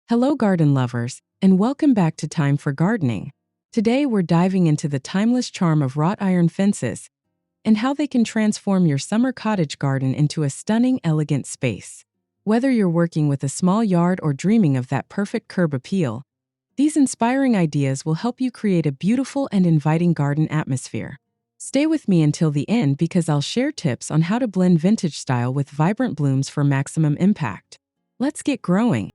Hello, garden lovers, and welcome back to Time for Gardening. Today, we're diving into the timeless charm of wrought iron fences and how they can transform your summer cottage garden into a stunning, elegant space. Whether you're working with a small yard or dreaming of that perfect curb appeal, these inspiring ideas will help you create a beautiful and inviting garden atmosphere. Stay with me until the end because I'll share tips on how to blend vintage style with vibrant blooms for maximum impact. Let's get growing.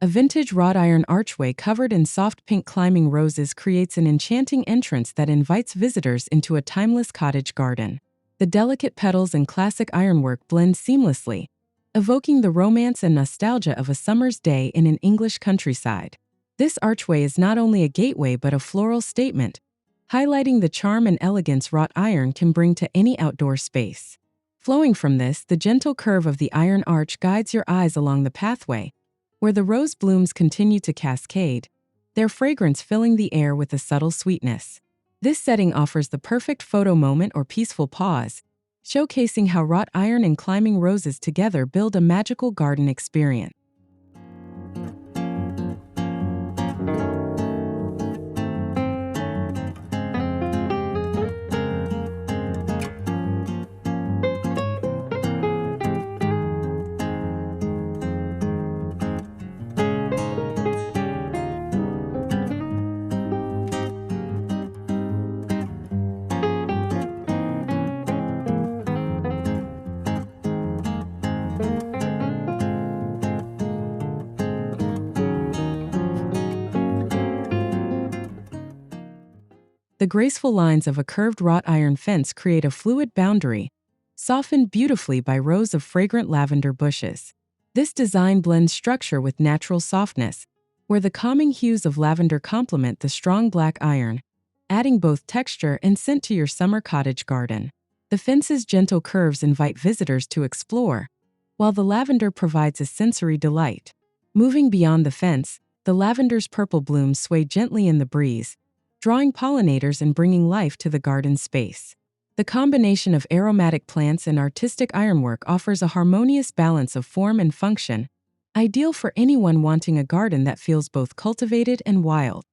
A vintage wrought iron archway covered in soft pink climbing roses creates an enchanting entrance that invites visitors into a timeless cottage garden. The delicate petals and classic ironwork blend seamlessly, evoking the romance and nostalgia of a summer's day in an English countryside. This archway is not only a gateway but a floral statement, highlighting the charm and elegance wrought iron can bring to any outdoor space. Flowing from this, the gentle curve of the iron arch guides your eyes along the pathway, where the rose blooms continue to cascade, their fragrance filling the air with a subtle sweetness. This setting offers the perfect photo moment or peaceful pause, showcasing how wrought iron and climbing roses together build a magical garden experience. The graceful lines of a curved wrought iron fence create a fluid boundary, softened beautifully by rows of fragrant lavender bushes. This design blends structure with natural softness, where the calming hues of lavender complement the strong black iron, adding both texture and scent to your summer cottage garden. The fence's gentle curves invite visitors to explore, while the lavender provides a sensory delight. Moving beyond the fence, the lavender's purple blooms sway gently in the breeze, drawing pollinators and bringing life to the garden space. The combination of aromatic plants and artistic ironwork offers a harmonious balance of form and function, ideal for anyone wanting a garden that feels both cultivated and wild.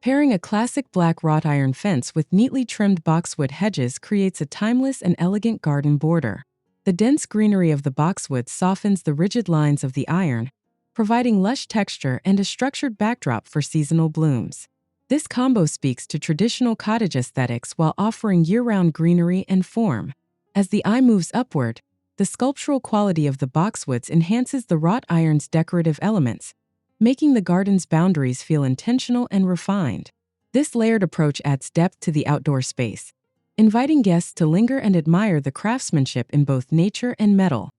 Pairing a classic black wrought iron fence with neatly trimmed boxwood hedges creates a timeless and elegant garden border. The dense greenery of the boxwood softens the rigid lines of the iron, providing lush texture and a structured backdrop for seasonal blooms. This combo speaks to traditional cottage aesthetics while offering year-round greenery and form. As the eye moves upward, the sculptural quality of the boxwoods enhances the wrought iron's decorative elements, making the garden's boundaries feel intentional and refined. This layered approach adds depth to the outdoor space, inviting guests to linger and admire the craftsmanship in both nature and metal.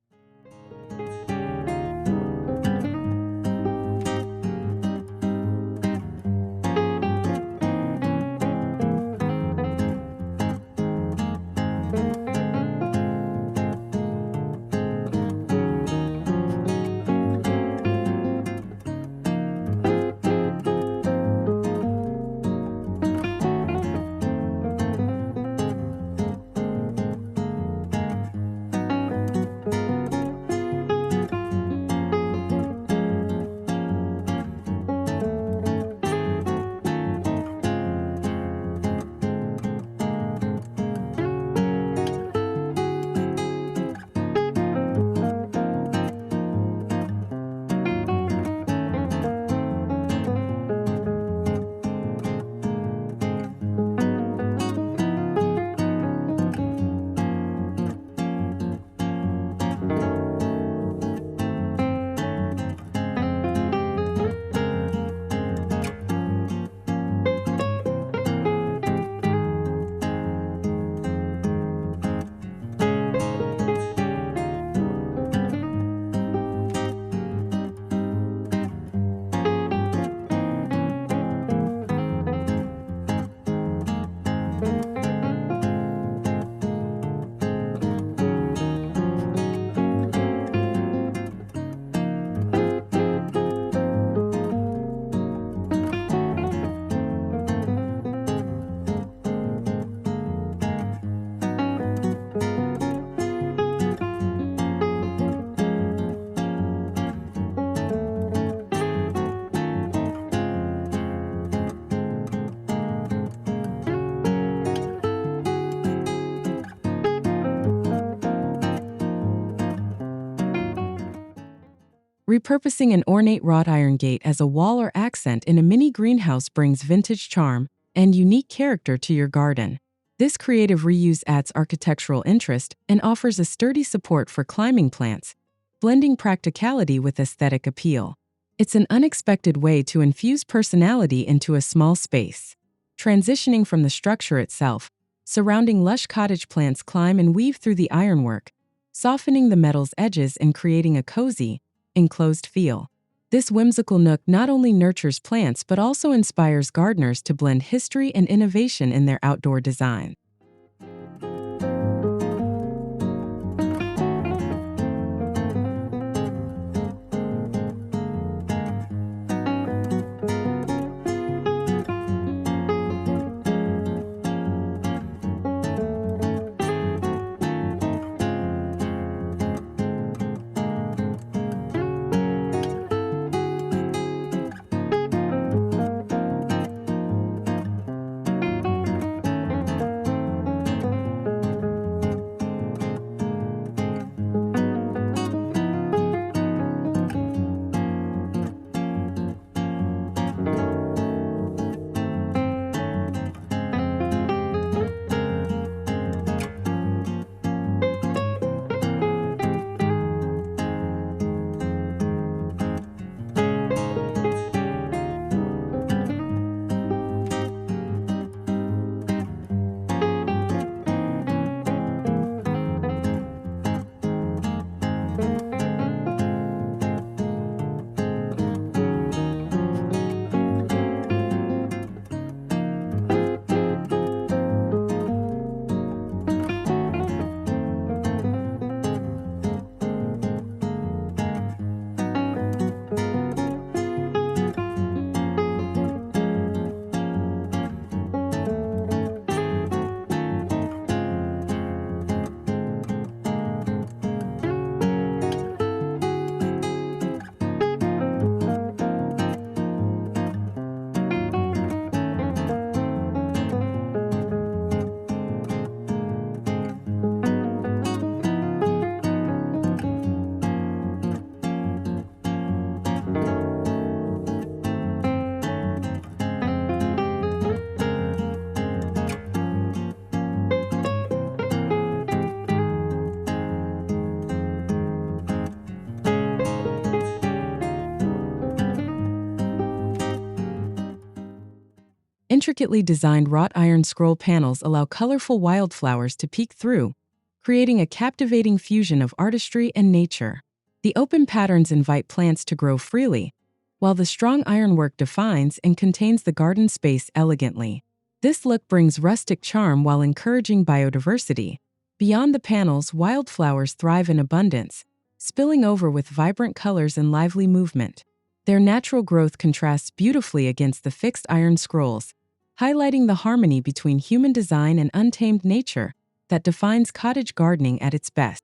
Repurposing an ornate wrought iron gate as a wall or accent in a mini greenhouse brings vintage charm and unique character to your garden. This creative reuse adds architectural interest and offers a sturdy support for climbing plants, blending practicality with aesthetic appeal. It's an unexpected way to infuse personality into a small space. Transitioning from the structure itself, surrounding lush cottage plants climb and weave through the ironwork, softening the metal's edges and creating a cozy, enclosed feel. This whimsical nook not only nurtures plants but also inspires gardeners to blend history and innovation in their outdoor design. Intricately designed wrought iron scroll panels allow colorful wildflowers to peek through, creating a captivating fusion of artistry and nature. The open patterns invite plants to grow freely, while the strong ironwork defines and contains the garden space elegantly. This look brings rustic charm while encouraging biodiversity. Beyond the panels, wildflowers thrive in abundance, spilling over with vibrant colors and lively movement. Their natural growth contrasts beautifully against the fixed iron scrolls, highlighting the harmony between human design and untamed nature that defines cottage gardening at its best.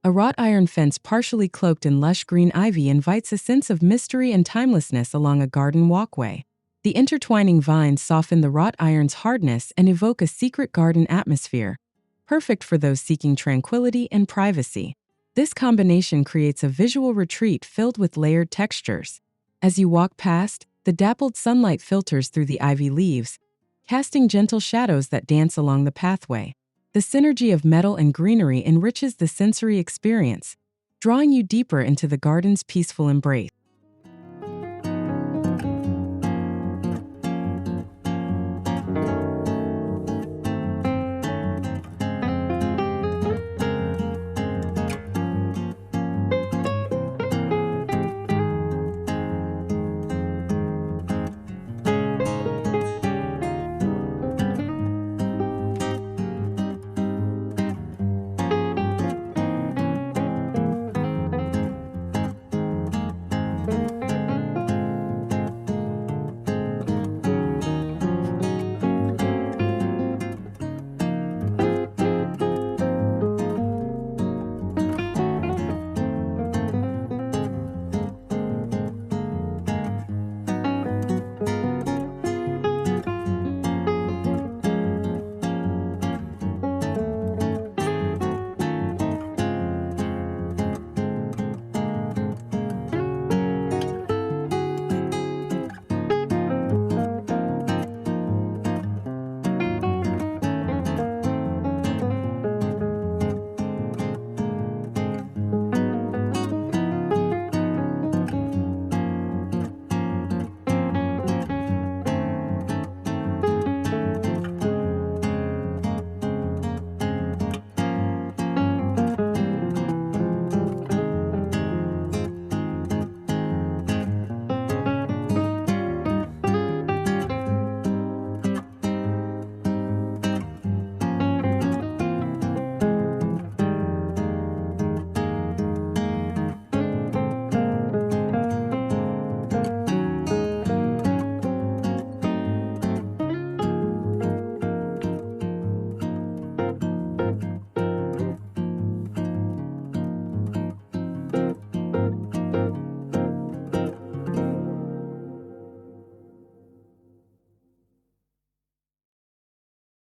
A wrought iron fence partially cloaked in lush green ivy invites a sense of mystery and timelessness along a garden walkway. The intertwining vines soften the wrought iron's hardness and evoke a secret garden atmosphere, perfect for those seeking tranquility and privacy. This combination creates a visual retreat filled with layered textures. As you walk past, the dappled sunlight filters through the ivy leaves, casting gentle shadows that dance along the pathway. The synergy of metal and greenery enriches the sensory experience, drawing you deeper into the garden's peaceful embrace.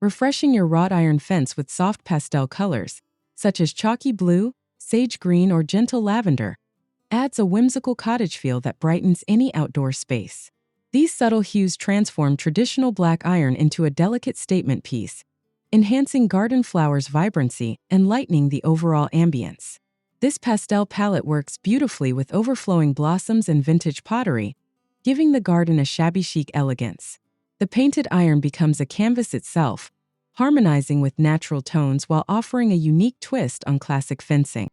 Refreshing your wrought iron fence with soft pastel colors, such as chalky blue, sage green, or gentle lavender, adds a whimsical cottage feel that brightens any outdoor space. These subtle hues transform traditional black iron into a delicate statement piece, enhancing garden flowers' vibrancy and lightening the overall ambience. This pastel palette works beautifully with overflowing blossoms and vintage pottery, giving the garden a shabby chic elegance. The painted iron becomes a canvas itself, harmonizing with natural tones while offering a unique twist on classic fencing.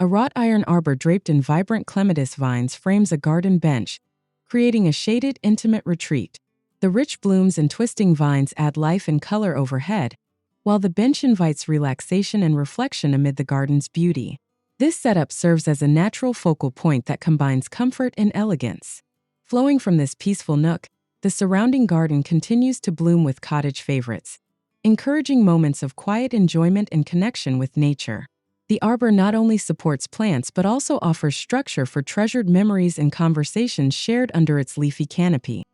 A wrought iron arbor draped in vibrant clematis vines frames a garden bench, creating a shaded, intimate retreat. The rich blooms and twisting vines add life and color overhead, while the bench invites relaxation and reflection amid the garden's beauty. This setup serves as a natural focal point that combines comfort and elegance. Flowing from this peaceful nook, the surrounding garden continues to bloom with cottage favorites, encouraging moments of quiet enjoyment and connection with nature. The arbor not only supports plants but also offers structure for treasured memories and conversations shared under its leafy canopy.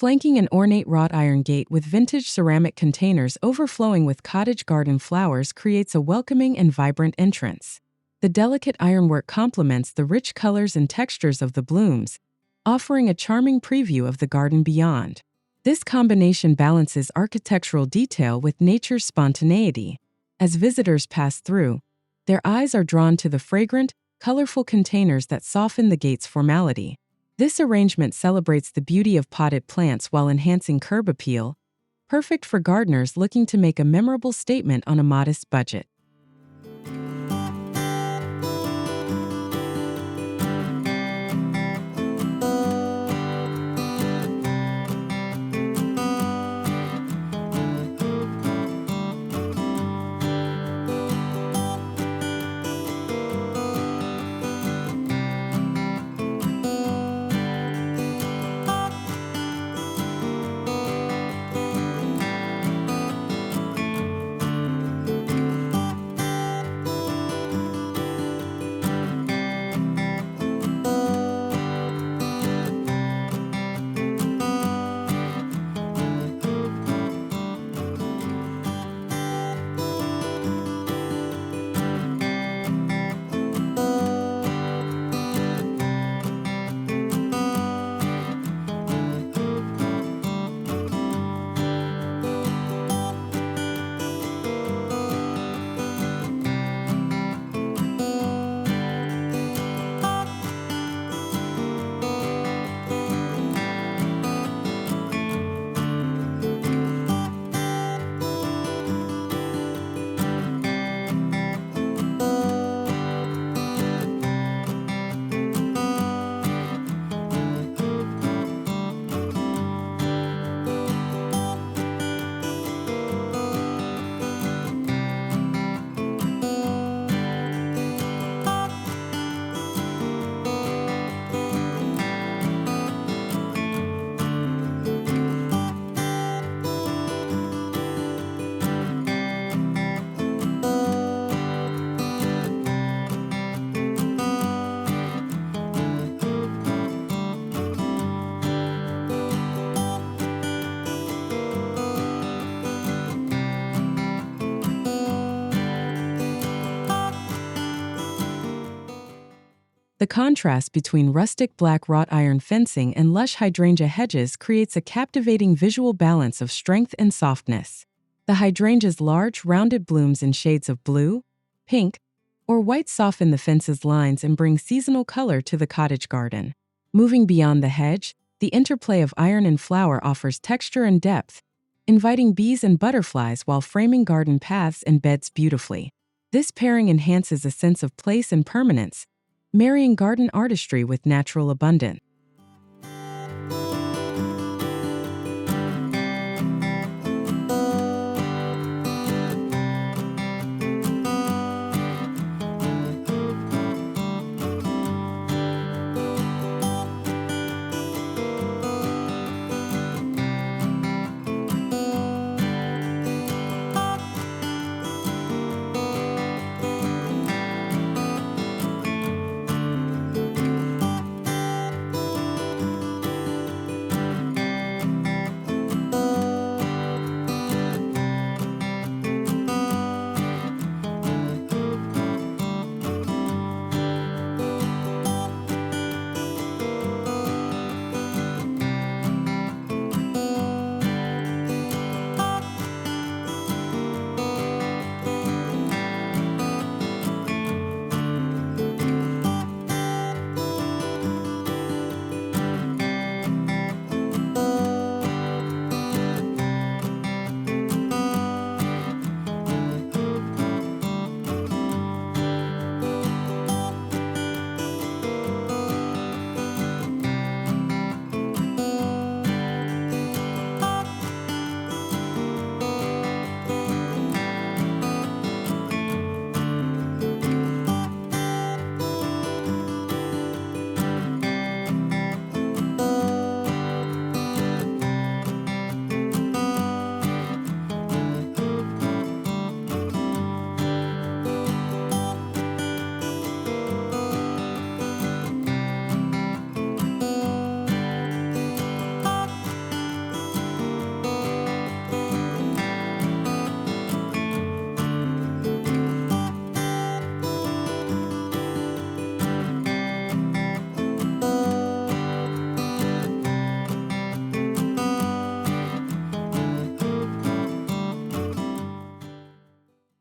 Flanking an ornate wrought iron gate with vintage ceramic containers overflowing with cottage garden flowers creates a welcoming and vibrant entrance. The delicate ironwork complements the rich colors and textures of the blooms, offering a charming preview of the garden beyond. This combination balances architectural detail with nature's spontaneity. As visitors pass through, their eyes are drawn to the fragrant, colorful containers that soften the gate's formality. This arrangement celebrates the beauty of potted plants while enhancing curb appeal, perfect for gardeners looking to make a memorable statement on a modest budget. The contrast between rustic black wrought iron fencing and lush hydrangea hedges creates a captivating visual balance of strength and softness. The hydrangea's large, rounded blooms in shades of blue, pink, or white soften the fence's lines and bring seasonal color to the cottage garden. Moving beyond the hedge, the interplay of iron and flower offers texture and depth, inviting bees and butterflies while framing garden paths and beds beautifully. This pairing enhances a sense of place and permanence, marrying garden artistry with natural abundance.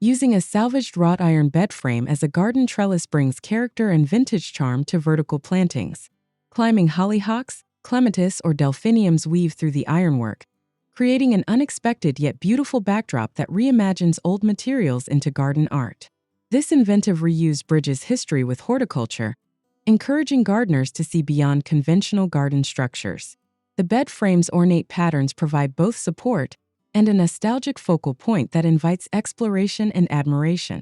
Using a salvaged wrought iron bed frame as a garden trellis brings character and vintage charm to vertical plantings. Climbing hollyhocks, clematis, or delphiniums weave through the ironwork, creating an unexpected yet beautiful backdrop that reimagines old materials into garden art. This inventive reuse bridges history with horticulture, encouraging gardeners to see beyond conventional garden structures. The bed frame's ornate patterns provide both support and a nostalgic focal point that invites exploration and admiration.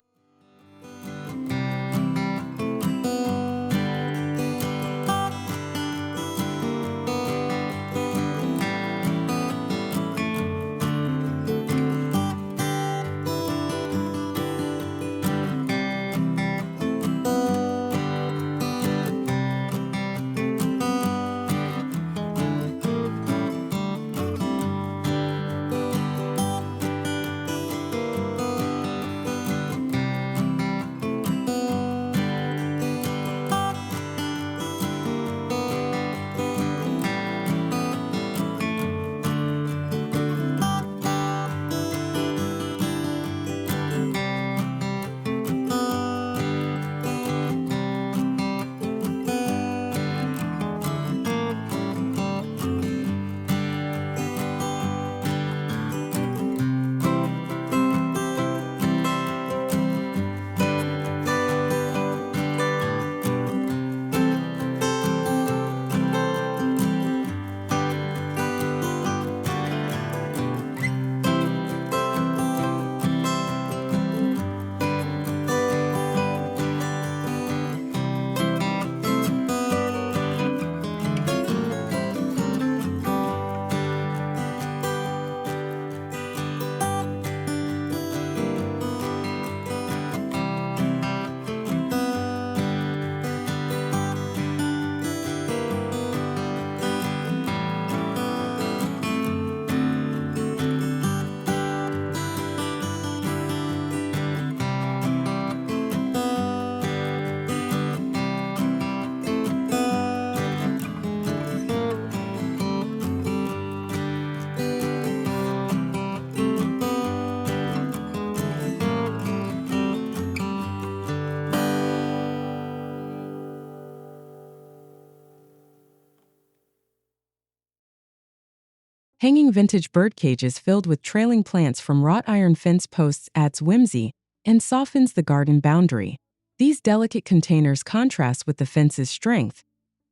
Hanging vintage bird cages filled with trailing plants from wrought iron fence posts adds whimsy and softens the garden boundary. These delicate containers contrast with the fence's strength,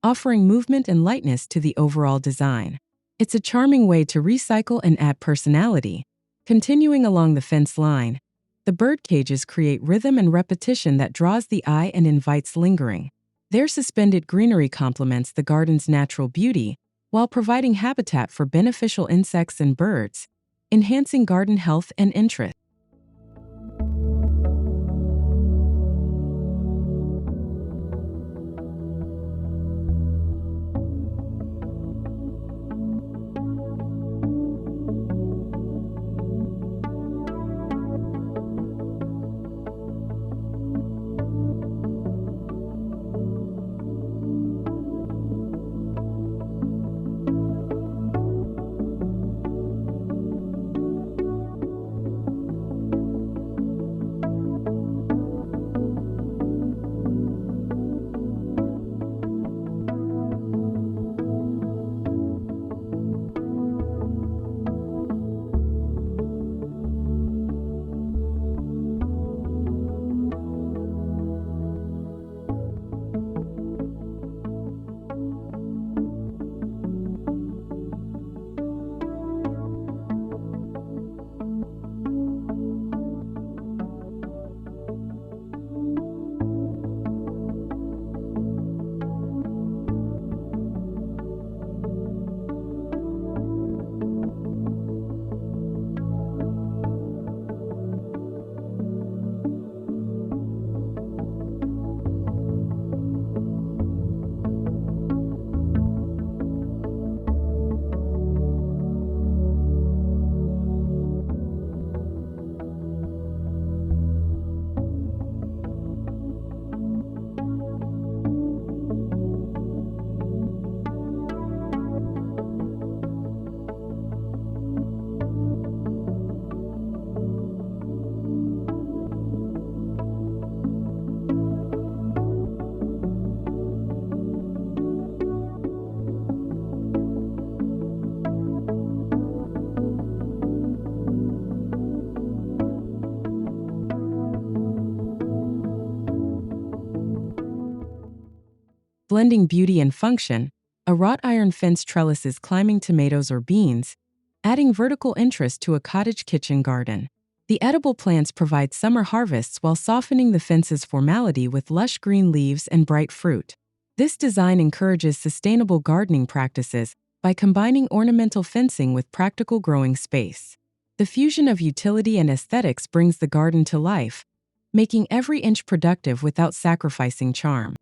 offering movement and lightness to the overall design. It's a charming way to recycle and add personality. Continuing along the fence line, the bird cages create rhythm and repetition that draws the eye and invites lingering. Their suspended greenery complements the garden's natural beauty, while providing habitat for beneficial insects and birds, enhancing garden health and interest. blending beauty and function. A wrought iron fence trellises climbing tomatoes or beans, adding vertical interest to a cottage kitchen garden. The edible plants provide summer harvests while softening the fence's formality with lush green leaves and bright fruit. This design encourages sustainable gardening practices by combining ornamental fencing with practical growing space. The fusion of utility and aesthetics brings the garden to life, making every inch productive without sacrificing charm.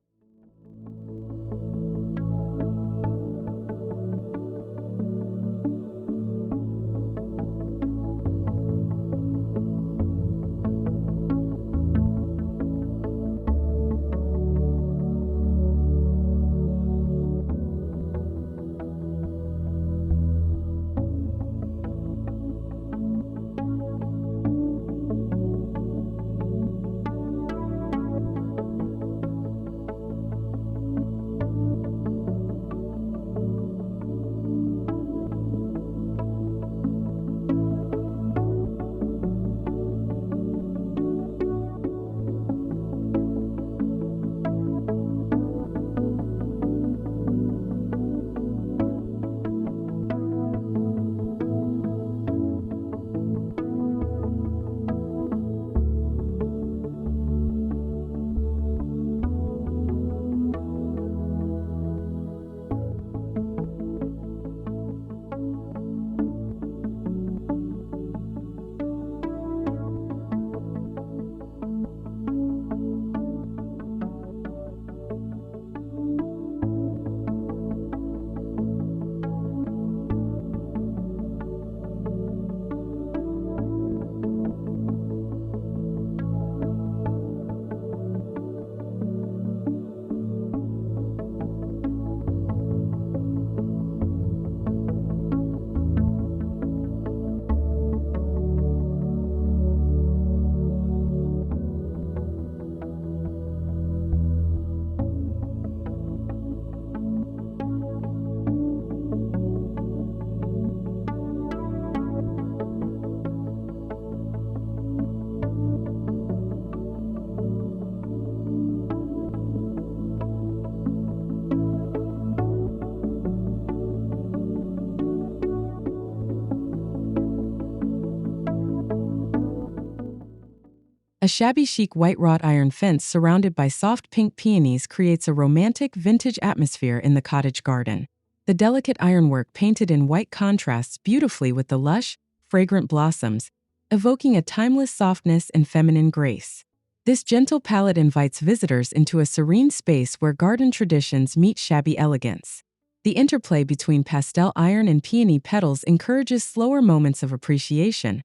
A shabby chic white wrought iron fence surrounded by soft pink peonies creates a romantic vintage atmosphere in the cottage garden. The delicate ironwork painted in white contrasts beautifully with the lush, fragrant blossoms, evoking a timeless softness and feminine grace. This gentle palette invites visitors into a serene space where garden traditions meet shabby elegance. The interplay between pastel iron and peony petals encourages slower moments of appreciation,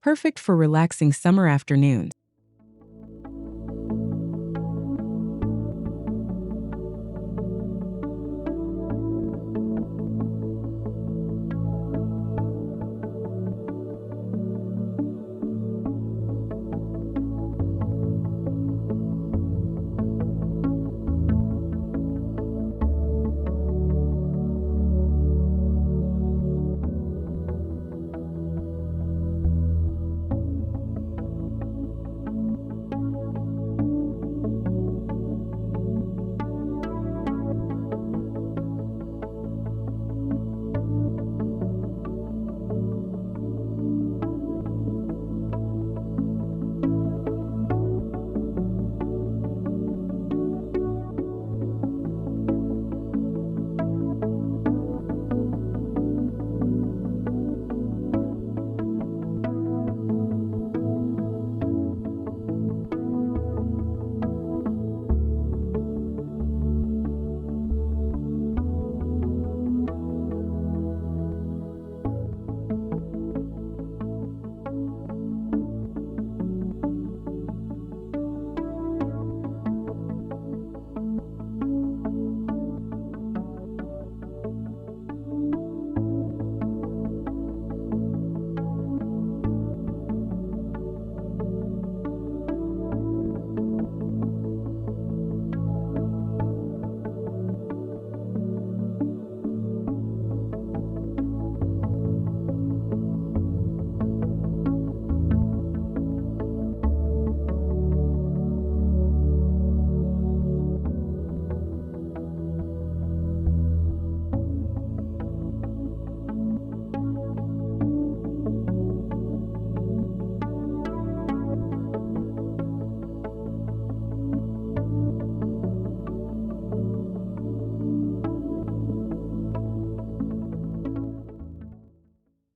perfect for relaxing summer afternoons.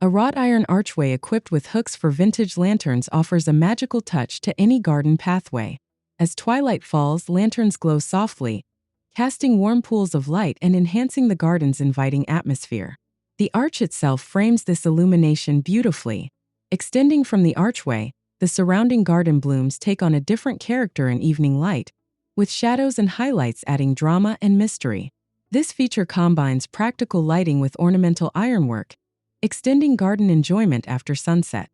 A wrought iron archway equipped with hooks for vintage lanterns offers a magical touch to any garden pathway. As twilight falls, lanterns glow softly, casting warm pools of light and enhancing the garden's inviting atmosphere. The arch itself frames this illumination beautifully. Extending from the archway, the surrounding garden blooms take on a different character in evening light, with shadows and highlights adding drama and mystery. This feature combines practical lighting with ornamental ironwork, extending garden enjoyment after sunset.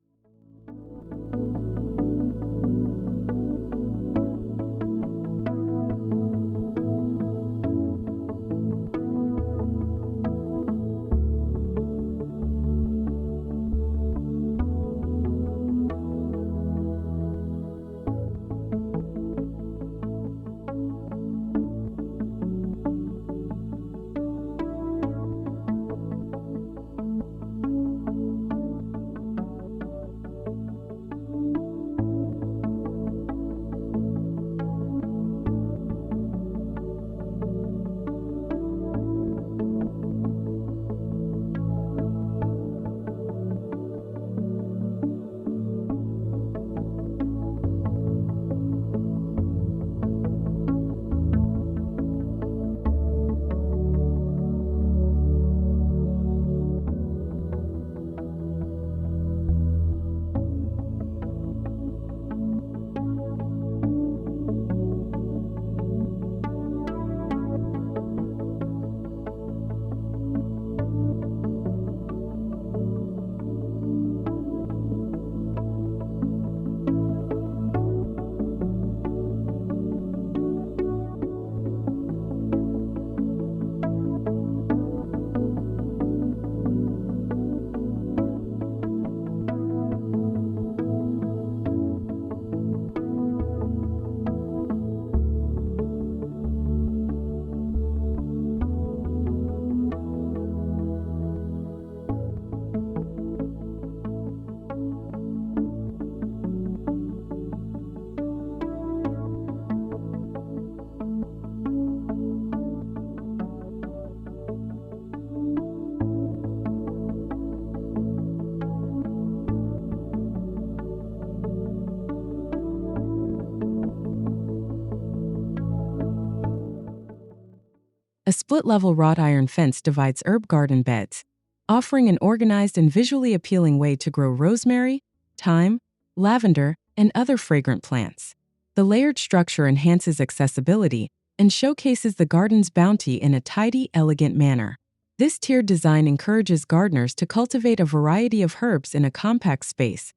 A split-level wrought iron fence divides herb garden beds, offering an organized and visually appealing way to grow rosemary, thyme, lavender, and other fragrant plants. The layered structure enhances accessibility and showcases the garden's bounty in a tidy, elegant manner. This tiered design encourages gardeners to cultivate a variety of herbs in a compact space,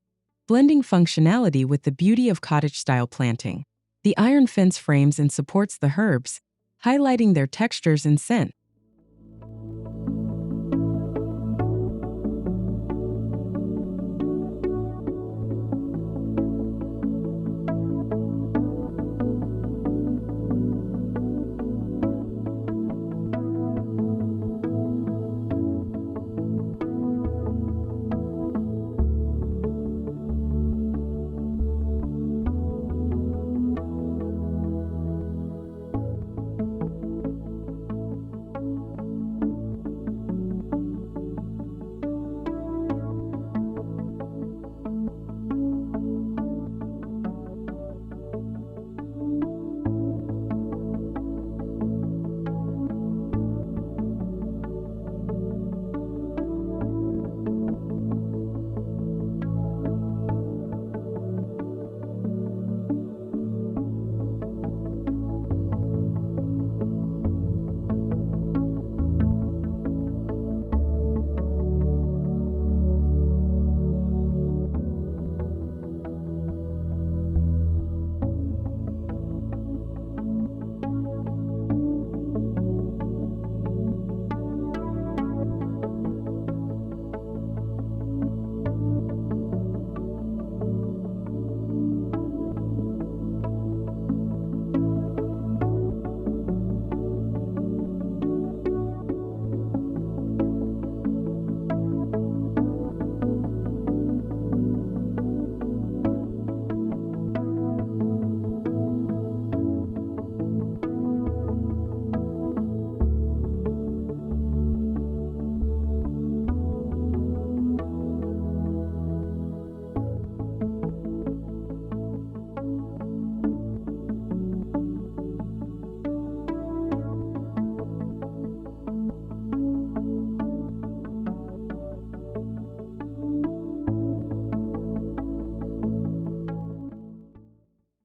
blending functionality with the beauty of cottage-style planting. The iron fence frames and supports the herbs, highlighting their textures and scent.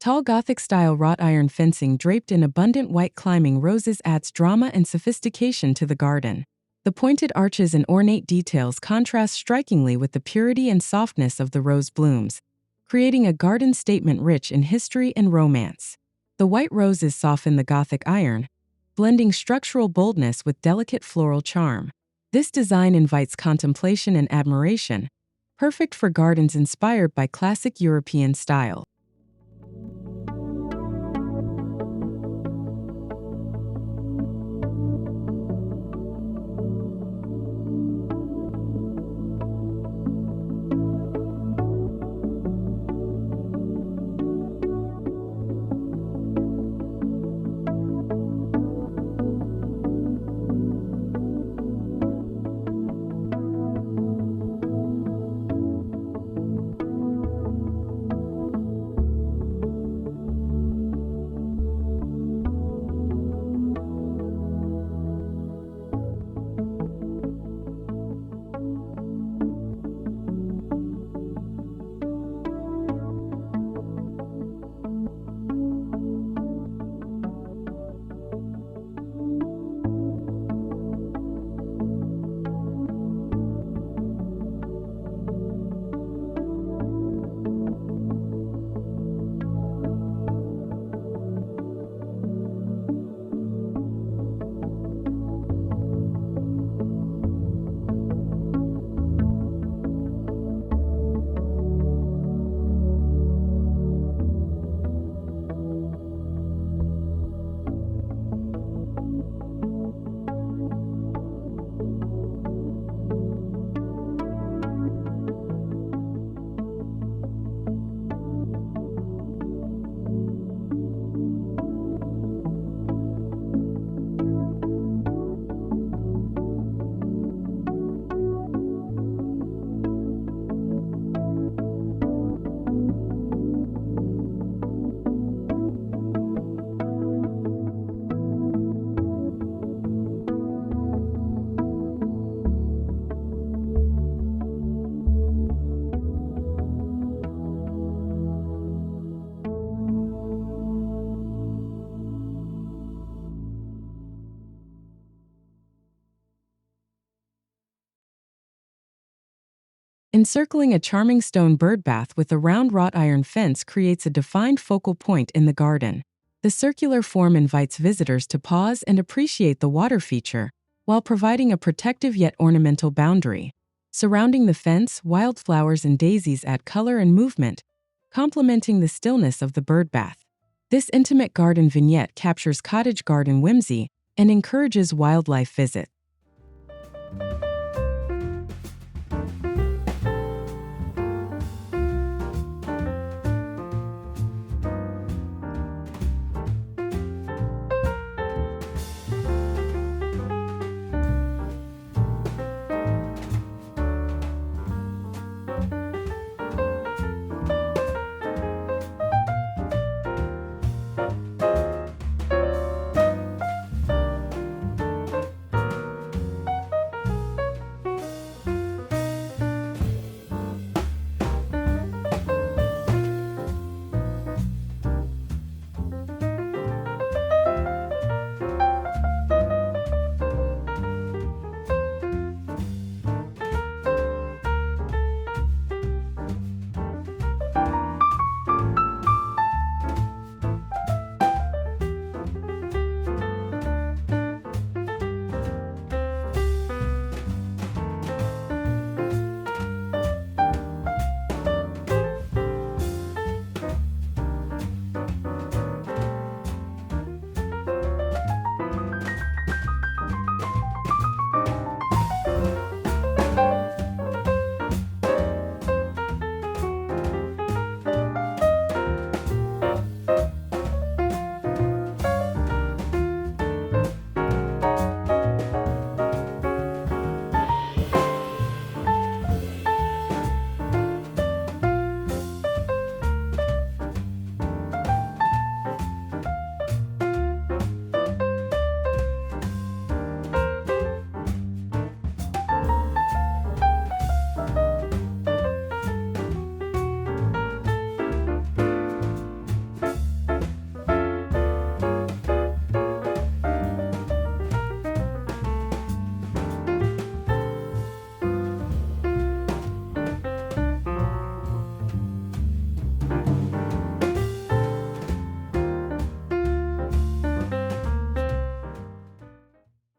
Tall Gothic-style wrought iron fencing draped in abundant white climbing roses adds drama and sophistication to the garden. The pointed arches and ornate details contrast strikingly with the purity and softness of the rose blooms, creating a garden statement rich in history and romance. The white roses soften the Gothic iron, blending structural boldness with delicate floral charm. This design invites contemplation and admiration, perfect for gardens inspired by classic European style. Encircling a charming stone birdbath with a round wrought iron fence creates a defined focal point in the garden. The circular form invites visitors to pause and appreciate the water feature, while providing a protective yet ornamental boundary. Surrounding the fence, wildflowers and daisies add color and movement, complementing the stillness of the birdbath. This intimate garden vignette captures cottage garden whimsy and encourages wildlife visits.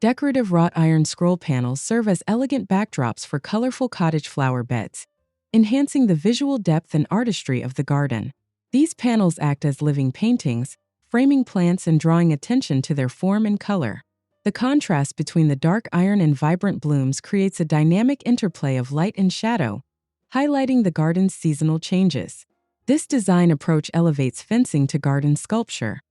Decorative wrought iron scroll panels serve as elegant backdrops for colorful cottage flower beds, enhancing the visual depth and artistry of the garden. These panels act as living paintings, framing plants and drawing attention to their form and color. The contrast between the dark iron and vibrant blooms creates a dynamic interplay of light and shadow, highlighting the garden's seasonal changes. This design approach elevates fencing to garden sculpture.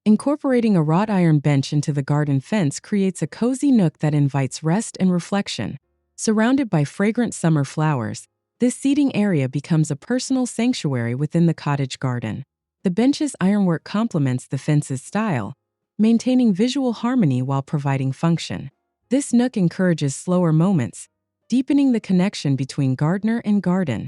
Incorporating a wrought iron bench into the garden fence creates a cozy nook that invites rest and reflection. Surrounded by fragrant summer flowers, this seating area becomes a personal sanctuary within the cottage garden. The bench's ironwork complements the fence's style, maintaining visual harmony while providing function. This nook encourages slower moments, deepening the connection between gardener and garden.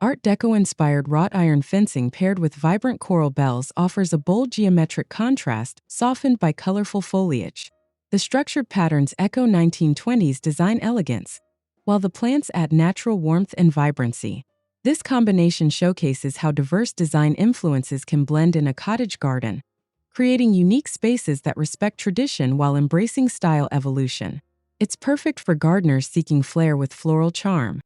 Art Deco-inspired wrought iron fencing paired with vibrant coral bells offers a bold geometric contrast, softened by colorful foliage. The structured patterns echo 1920s design elegance, while the plants add natural warmth and vibrancy. This combination showcases how diverse design influences can blend in a cottage garden, creating unique spaces that respect tradition while embracing style evolution. It's perfect for gardeners seeking flair with floral charm.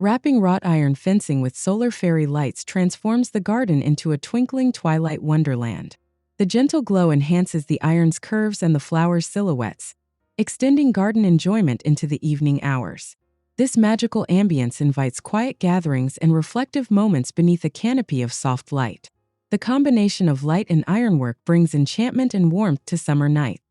Wrapping wrought iron fencing with solar fairy lights transforms the garden into a twinkling twilight wonderland. The gentle glow enhances the iron's curves and the flowers' silhouettes, extending garden enjoyment into the evening hours. This magical ambience invites quiet gatherings and reflective moments beneath a canopy of soft light. The combination of light and ironwork brings enchantment and warmth to summer nights.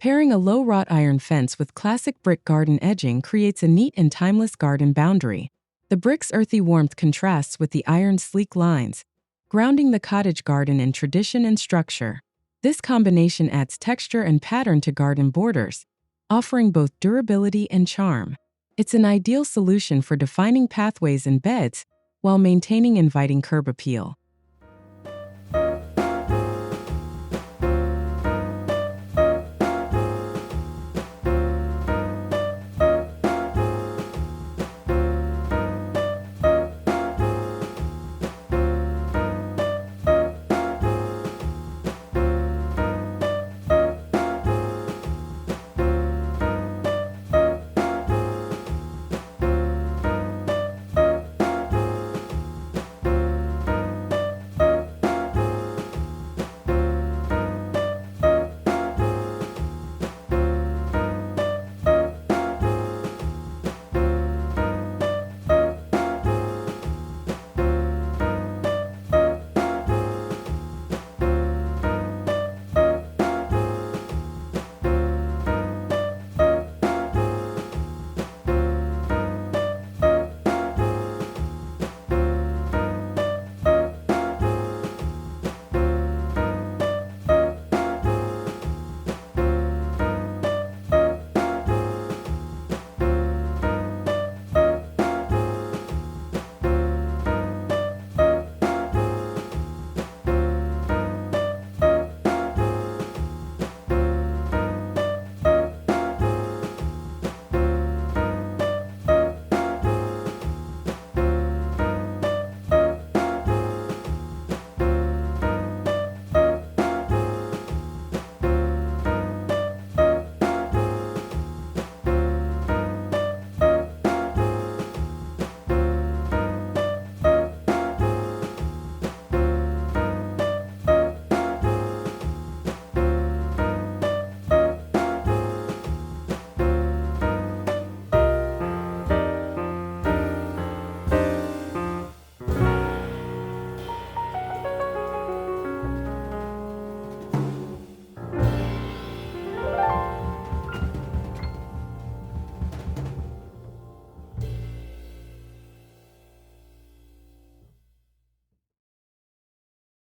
Pairing a low wrought iron fence with classic brick garden edging creates a neat and timeless garden boundary. The brick's earthy warmth contrasts with the iron's sleek lines, grounding the cottage garden in tradition and structure. This combination adds texture and pattern to garden borders, offering both durability and charm. It's an ideal solution for defining pathways and beds while maintaining inviting curb appeal.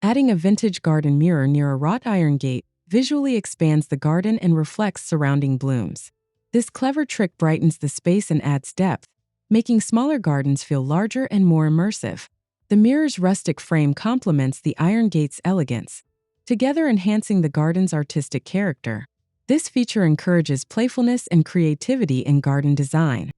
Adding a vintage garden mirror near a wrought iron gate visually expands the garden and reflects surrounding blooms. This clever trick brightens the space and adds depth, making smaller gardens feel larger and more immersive. The mirror's rustic frame complements the iron gate's elegance, together enhancing the garden's artistic character. This feature encourages playfulness and creativity in garden design.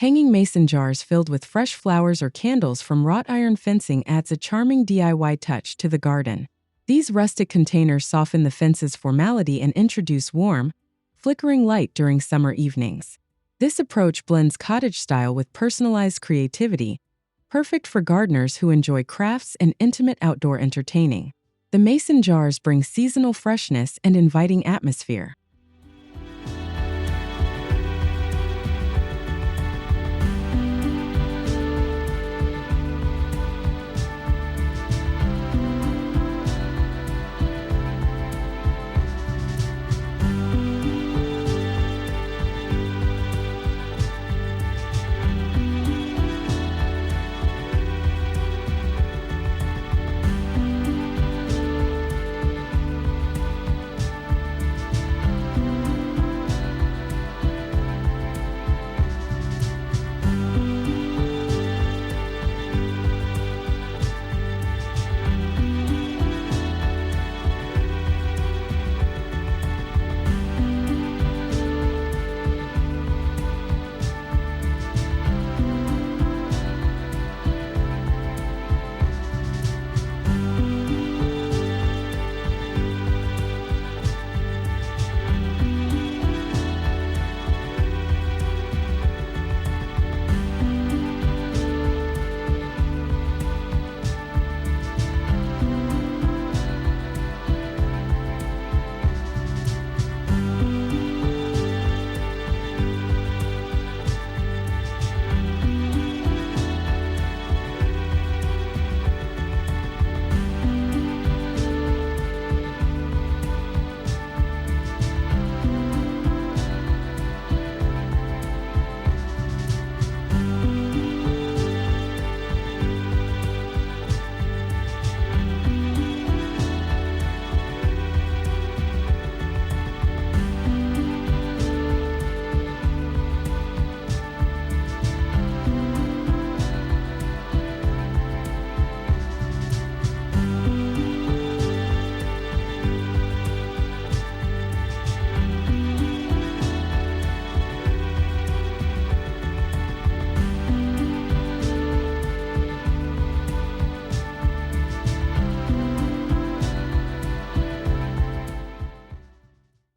Hanging mason jars filled with fresh flowers or candles from wrought iron fencing adds a charming DIY touch to the garden. These rustic containers soften the fence's formality and introduce warm, flickering light during summer evenings. This approach blends cottage style with personalized creativity, perfect for gardeners who enjoy crafts and intimate outdoor entertaining. The mason jars bring seasonal freshness and inviting atmosphere.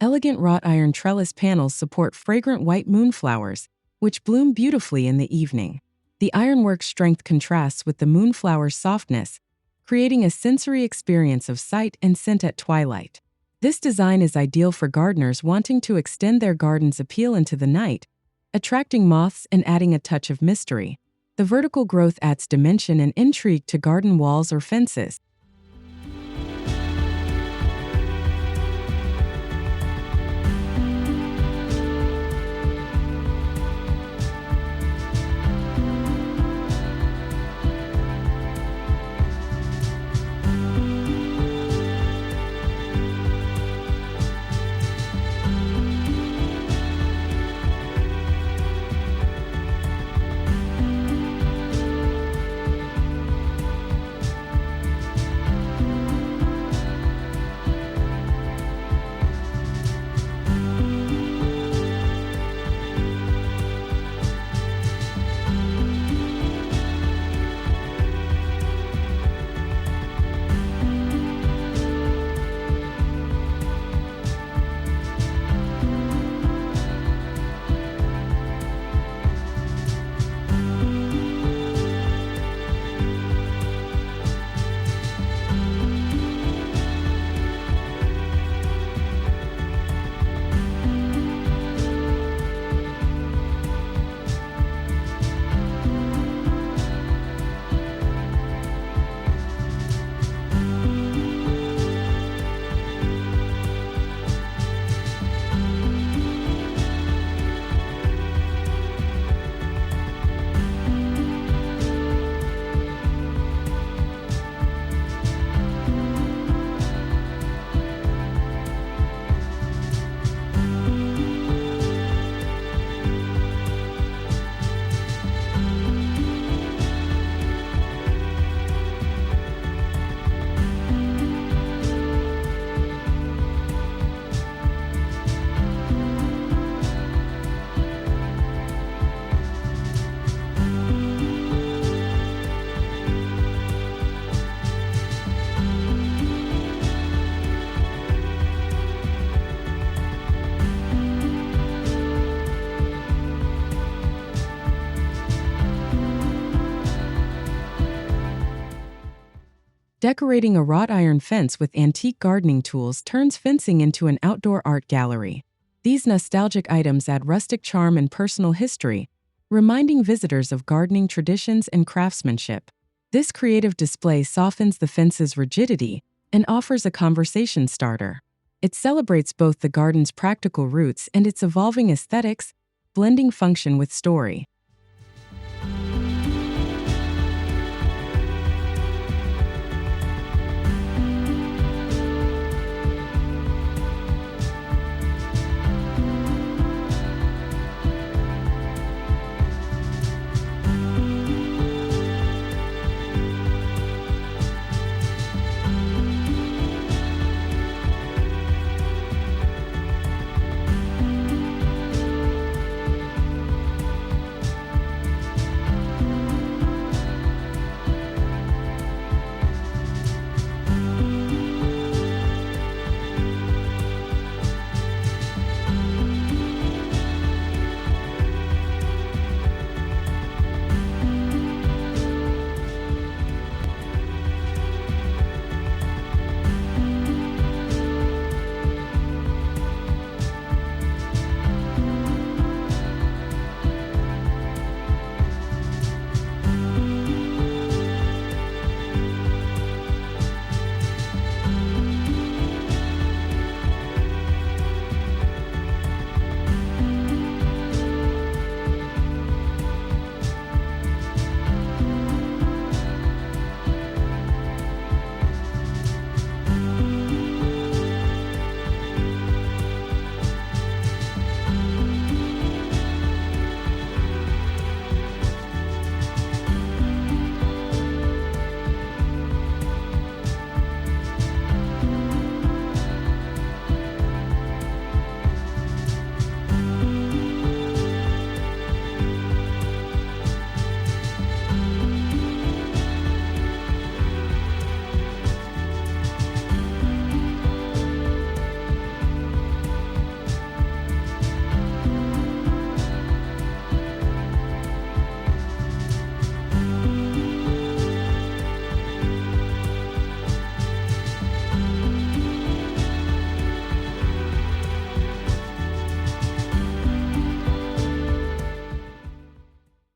Elegant wrought iron trellis panels support fragrant white moonflowers, which bloom beautifully in the evening. The ironwork's strength contrasts with the moonflower's softness, creating a sensory experience of sight and scent at twilight. This design is ideal for gardeners wanting to extend their garden's appeal into the night, attracting moths and adding a touch of mystery. The vertical growth adds dimension and intrigue to garden walls or fences. Decorating a wrought iron fence with antique gardening tools turns fencing into an outdoor art gallery. These nostalgic items add rustic charm and personal history, reminding visitors of gardening traditions and craftsmanship. This creative display softens the fence's rigidity and offers a conversation starter. It celebrates both the garden's practical roots and its evolving aesthetics, blending function with story.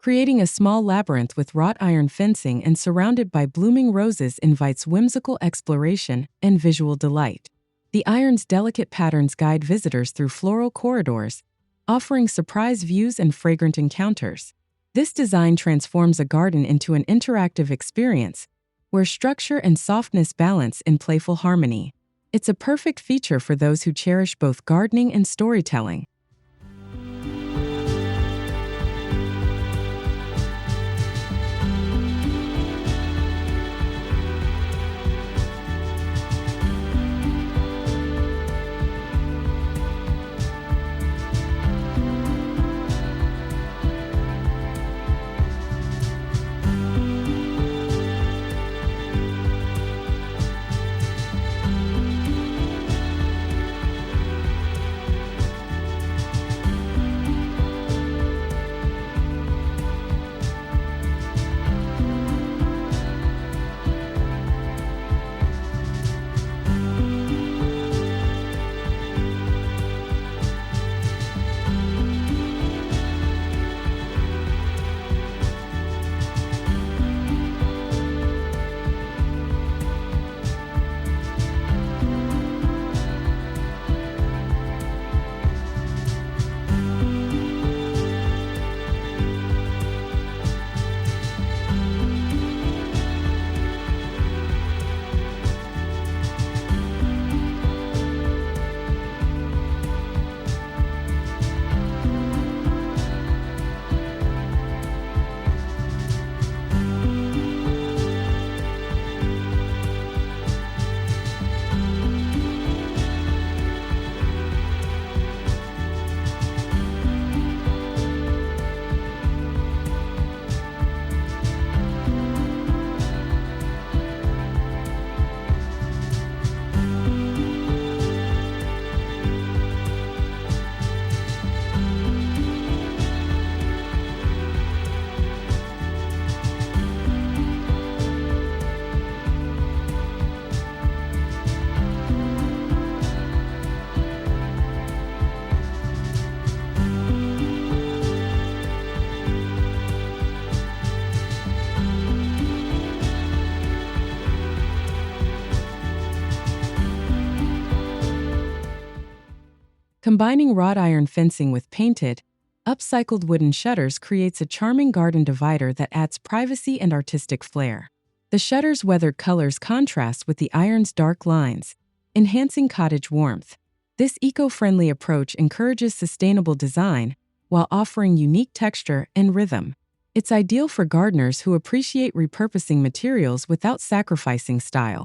Creating a small labyrinth with wrought iron fencing and surrounded by blooming roses invites whimsical exploration and visual delight. The iron's delicate patterns guide visitors through floral corridors, offering surprise views and fragrant encounters. This design transforms a garden into an interactive experience, where structure and softness balance in playful harmony. It's a perfect feature for those who cherish both gardening and storytelling. Combining wrought iron fencing with painted, upcycled wooden shutters creates a charming garden divider that adds privacy and artistic flair. The shutter's weathered colors contrast with the iron's dark lines, enhancing cottage warmth. This eco-friendly approach encourages sustainable design while offering unique texture and rhythm. It's ideal for gardeners who appreciate repurposing materials without sacrificing style.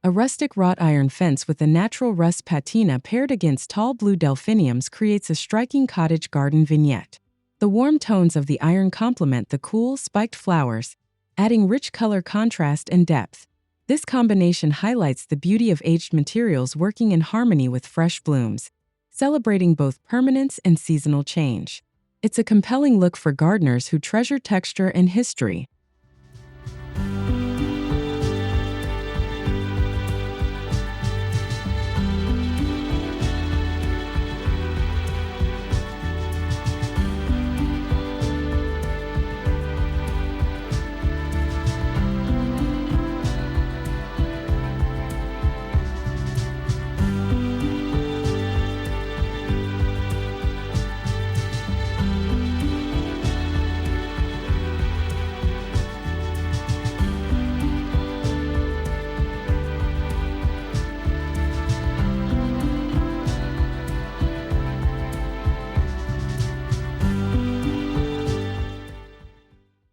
A rustic wrought iron fence with a natural rust patina paired against tall blue delphiniums creates a striking cottage garden vignette. The warm tones of the iron complement the cool, spiked flowers, adding rich color contrast and depth. This combination highlights the beauty of aged materials working in harmony with fresh blooms, celebrating both permanence and seasonal change. It's a compelling look for gardeners who treasure texture and history.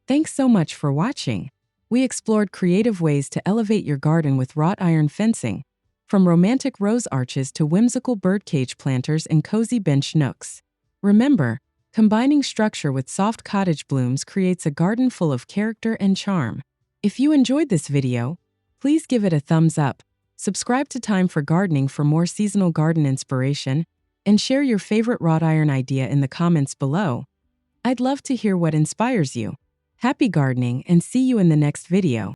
Thanks so much for watching. We explored creative ways to elevate your garden with wrought iron fencing, from romantic rose arches to whimsical birdcage planters and cozy bench nooks. Remember, combining structure with soft cottage blooms creates a garden full of character and charm. If you enjoyed this video, please give it a thumbs up, subscribe to Thyme for Gardening for more seasonal garden inspiration, and share your favorite wrought iron idea in the comments below. I'd love to hear what inspires you. Happy gardening and see you in the next video.